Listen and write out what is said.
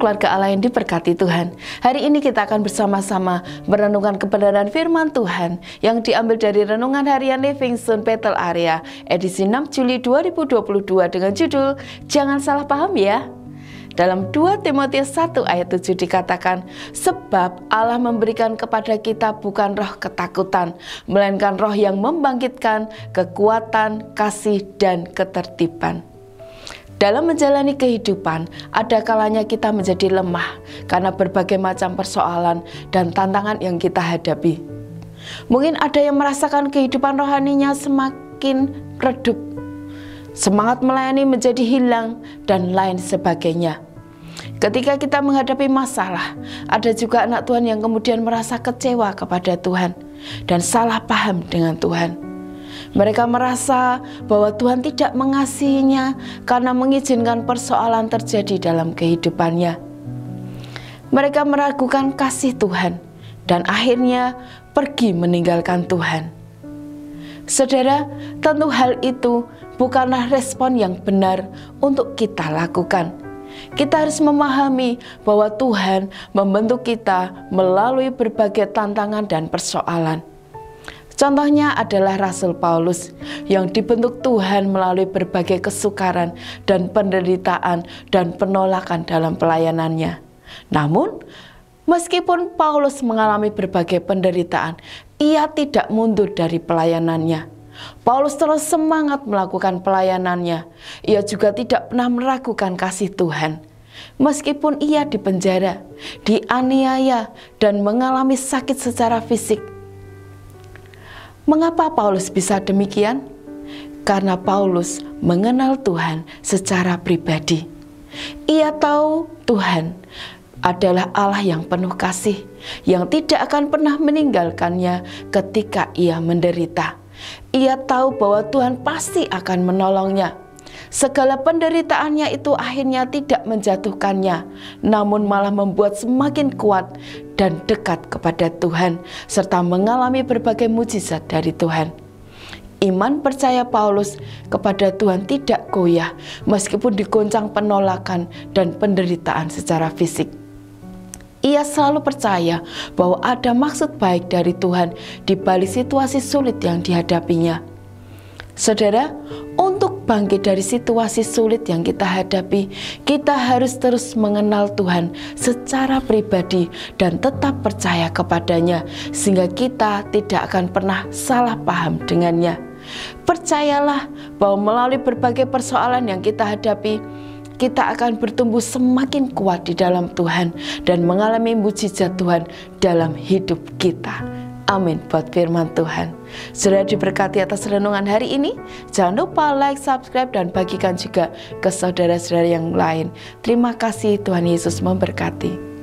keluarga Allah yang diberkati Tuhan. Hari ini kita akan bersama-sama merenungkan kebenaran firman Tuhan yang diambil dari Renungan Harian Living Stone Bethel Area edisi 6 Juli 2022 dengan judul Jangan Salah Paham Ya. Dalam 2 Timotius 1 ayat 7 dikatakan, sebab Allah memberikan kepada kita bukan roh ketakutan, melainkan roh yang membangkitkan kekuatan, kasih, dan ketertiban. Dalam menjalani kehidupan, ada kalanya kita menjadi lemah karena berbagai macam persoalan dan tantangan yang kita hadapi. Mungkin ada yang merasakan kehidupan rohaninya semakin redup, semangat melayani menjadi hilang, dan lain sebagainya. Ketika kita menghadapi masalah, ada juga anak Tuhan yang kemudian merasa kecewa kepada Tuhan dan salah paham dengan Tuhan. Mereka merasa bahwa Tuhan tidak mengasihinya karena mengizinkan persoalan terjadi dalam kehidupannya. Mereka meragukan kasih Tuhan dan akhirnya pergi meninggalkan Tuhan. Saudara, tentu hal itu bukanlah respon yang benar untuk kita lakukan. Kita harus memahami bahwa Tuhan membentuk kita melalui berbagai tantangan dan persoalan. Contohnya adalah Rasul Paulus yang dibentuk Tuhan melalui berbagai kesukaran dan penderitaan dan penolakan dalam pelayanannya. Namun, meskipun Paulus mengalami berbagai penderitaan, ia tidak mundur dari pelayanannya. Paulus terus semangat melakukan pelayanannya. Ia juga tidak pernah meragukan kasih Tuhan. Meskipun ia dipenjara, dianiaya, dan mengalami sakit secara fisik. Mengapa Paulus bisa demikian? Karena Paulus mengenal Tuhan secara pribadi. Ia tahu Tuhan adalah Allah yang penuh kasih, yang tidak akan pernah meninggalkannya ketika ia menderita. Ia tahu bahwa Tuhan pasti akan menolongnya. Segala penderitaannya itu akhirnya tidak menjatuhkannya, namun malah membuat semakin kuat dan dekat kepada Tuhan, serta mengalami berbagai mujizat dari Tuhan. Iman percaya Paulus kepada Tuhan tidak goyah, meskipun digoncang penolakan dan penderitaan secara fisik. Ia selalu percaya bahwa ada maksud baik dari Tuhan di balik situasi sulit yang dihadapinya. Saudara, untuk bangkit dari situasi sulit yang kita hadapi, kita harus terus mengenal Tuhan secara pribadi dan tetap percaya kepadanya, sehingga kita tidak akan pernah salah paham dengannya. Percayalah bahwa melalui berbagai persoalan yang kita hadapi, kita akan bertumbuh semakin kuat di dalam Tuhan dan mengalami mujizat Tuhan dalam hidup kita. Amin buat firman Tuhan. Sudah diberkati atas renungan hari ini. Jangan lupa like, subscribe, dan bagikan juga ke saudara-saudara yang lain. Terima kasih, Tuhan Yesus memberkati.